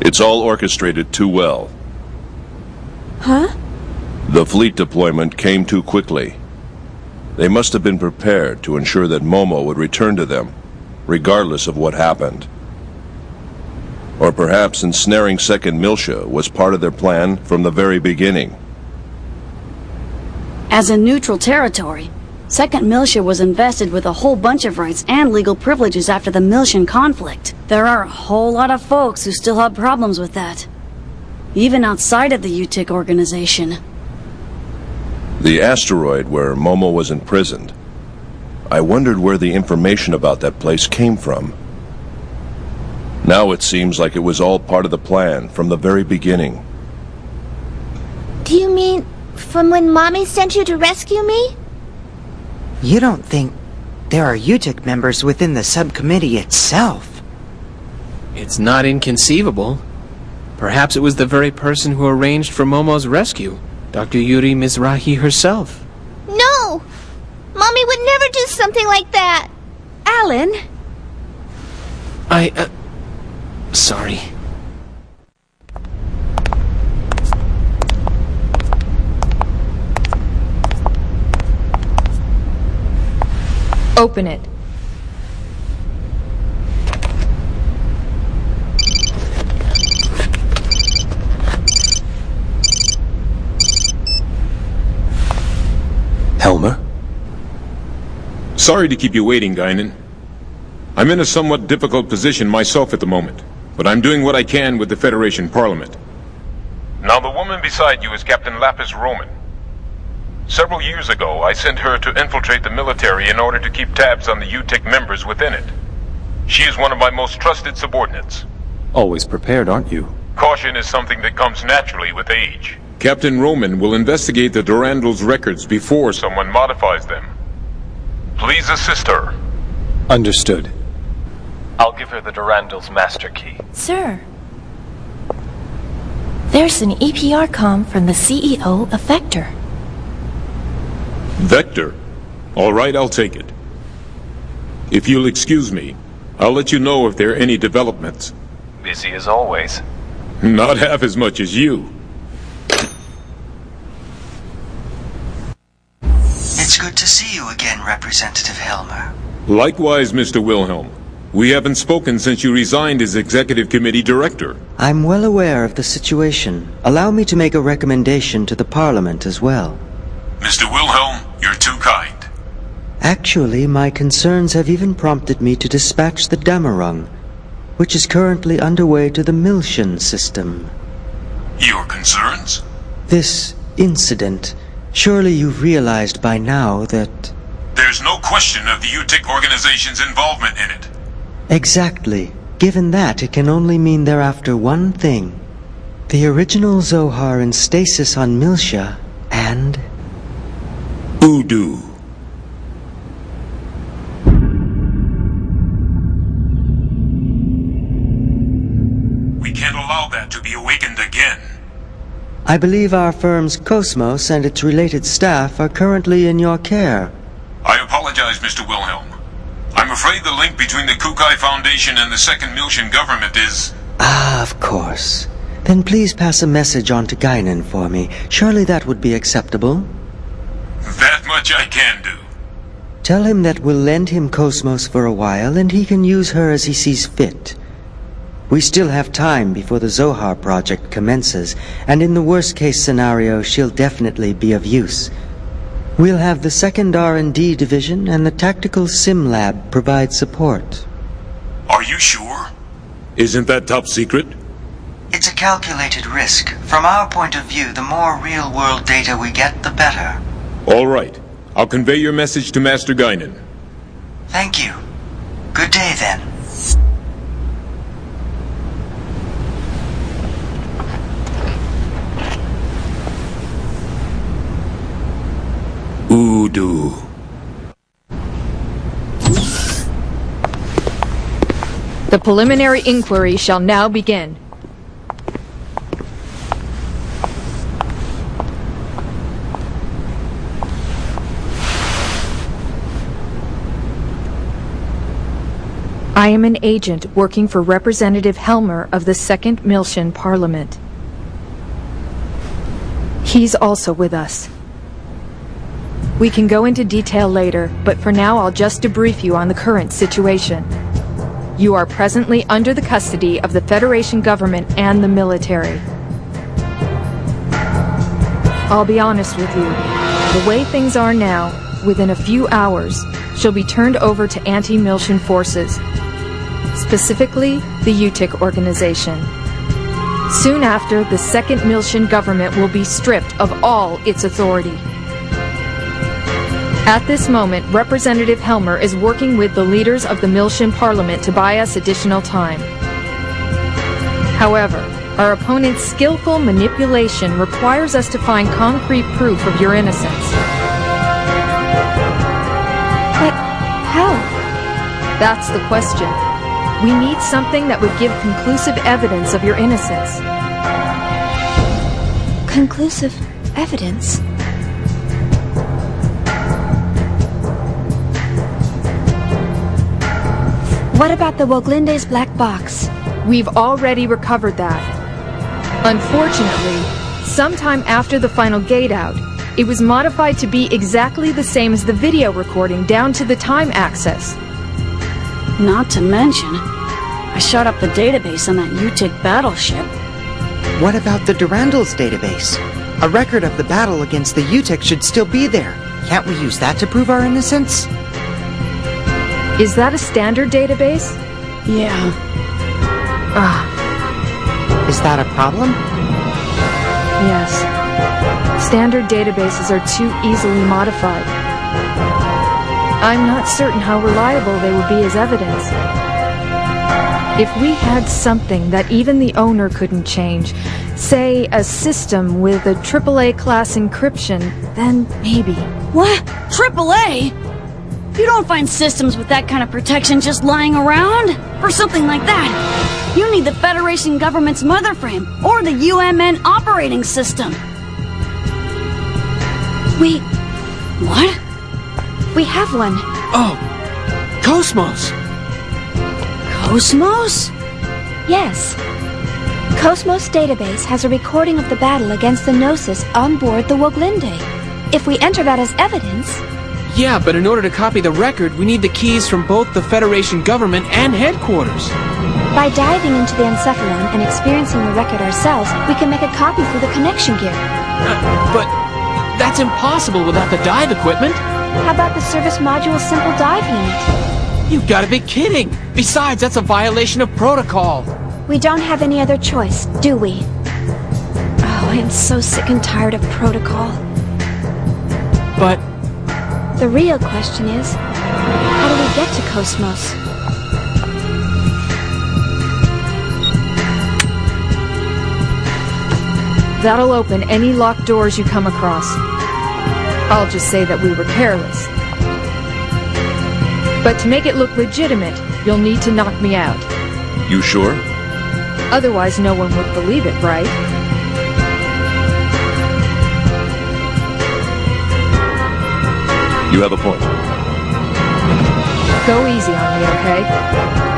It's all orchestrated too well. Huh? The fleet deployment came too quickly. They must have been prepared to ensure that Momo would return to them, regardless of what happened. Or perhaps ensnaring Second Militia was part of their plan from the very beginning. As a neutral territory, Second Militia was invested with a whole bunch of rights and legal privileges after the Miltian conflict. There are a whole lot of folks who still have problems with that, even outside of the UTIC organization. The asteroid where Momo was imprisoned. I wondered where the information about that place came from. Now it seems like it was all part of the plan from the very beginning. Do you mean from when Mommy sent you to rescue me? You don't think there are UTIC members within the subcommittee itself? It's not inconceivable. Perhaps it was the very person who arranged for Momo's rescue, Dr. Yuri Mizrahi herself. No! Mommy would never do something like that! Alan! Sorry. Open it. Helmer? Sorry to keep you waiting, Guinan. I'm in a somewhat difficult position myself at the moment, but I'm doing what I can with the Federation Parliament. Now, the woman beside you is Captain Lapis Roman. Several years ago, I sent her to infiltrate the military in order to keep tabs on the UTIC members within it. She is one of my most trusted subordinates. Always prepared, aren't you? Caution is something that comes naturally with age. Captain Roman will investigate the Durandal's records before someone modifies them. Please assist her. Understood. I'll give her the Durandal's master key. Sir. There's an EPR comm from the CEO of Vector. Vector? All right, I'll take it. If you'll excuse me, I'll let you know if there are any developments. Busy as always. Not half as much as you. It's good to see you again, Representative Helmer. Likewise, Mr. Wilhelm. We haven't spoken since you resigned as Executive Committee Director. I'm well aware of the situation. Allow me to make a recommendation to the Parliament as well. Mr. Wilhelm, you're too kind. Actually, my concerns have even prompted me to dispatch the Damarung, which is currently underway to the Miltian system. Your concerns? This incident. Surely you've realized by now that... There's no question of the UTIC organization's involvement in it. Exactly. Given that, it can only mean they're after one thing. The original Zohar in stasis on Miltia, and... Voodoo. We can't allow that to be awakened again. I believe our firm's Cosmos and its related staff are currently in your care. I apologize, Mr. Wilhelm. I'm afraid the link between the Kukai Foundation and the Second Miltian government is... Ah, of course. Then please pass a message on to Guinan for me. Surely that would be acceptable. That much I can do. Tell him that we'll lend him Cosmos for a while, and he can use her as he sees fit. We still have time before the Zohar project commences, and in the worst-case scenario, she'll definitely be of use. We'll have the second R&D division and the tactical sim lab provide support. Are you sure? Isn't that top secret? It's a calculated risk. From our point of view, the more real-world data we get, the better. All right. I'll convey your message to Master Guinan. Thank you. Good day, then. Voodoo. The preliminary inquiry shall now begin. I am an agent working for Representative Helmer of the 2nd Miltian Parliament. He's also with us. We can go into detail later, but for now I'll just debrief you on the current situation. You are presently under the custody of the Federation government and the military. I'll be honest with you. The way things are now, within a few hours, she'll be turned over to anti-Miltian forces, specifically the UTIC organization. Soon after, the 2nd Miltian government will be stripped of all its authority. At this moment, Representative Helmer is working with the leaders of the Miltian Parliament to buy us additional time. However, our opponent's skillful manipulation requires us to find concrete proof of your innocence. But how? That's the question. We need something that would give conclusive evidence of your innocence. Conclusive evidence? What about the Woglinde's black box? We've already recovered that. Unfortunately, sometime after the final gate out, it was modified to be exactly the same as the video recording down to the time access. Not to mention, I shot up the database on that UTIC battleship. What about the Durandal's database? A record of the battle against the UTIC should still be there. Can't we use that to prove our innocence? Is that a standard database? Yeah. Is that a problem? Yes. Standard databases are too easily modified. I'm not certain how reliable they would be as evidence. If we had something that even the owner couldn't change, say a system with a AAA class encryption, then maybe. What? AAA? You don't find systems with that kind of protection just lying around. For something like that, you need the Federation government's mother frame or the UMN operating system. What? We have one. Oh, Cosmos! Cosmos? Yes. Cosmos database has a recording of the battle against the Gnosis on board the Woglinde. If we enter that as evidence... Yeah, but in order to copy the record, we need the keys from both the Federation government and headquarters. By diving into the Encephalon and experiencing the record ourselves, we can make a copy through the connection gear. But that's impossible without the dive equipment. How about the service module simple dive unit? You've got to be kidding! Besides, that's a violation of protocol. We don't have any other choice, do we? Oh, I am so sick and tired of protocol. But... the real question is, how do we get to Cosmos? That'll open any locked doors you come across. I'll just say that we were careless. But to make it look legitimate, you'll need to knock me out. You sure? Otherwise, no one would believe it, right? You have a point. Go easy on me, okay?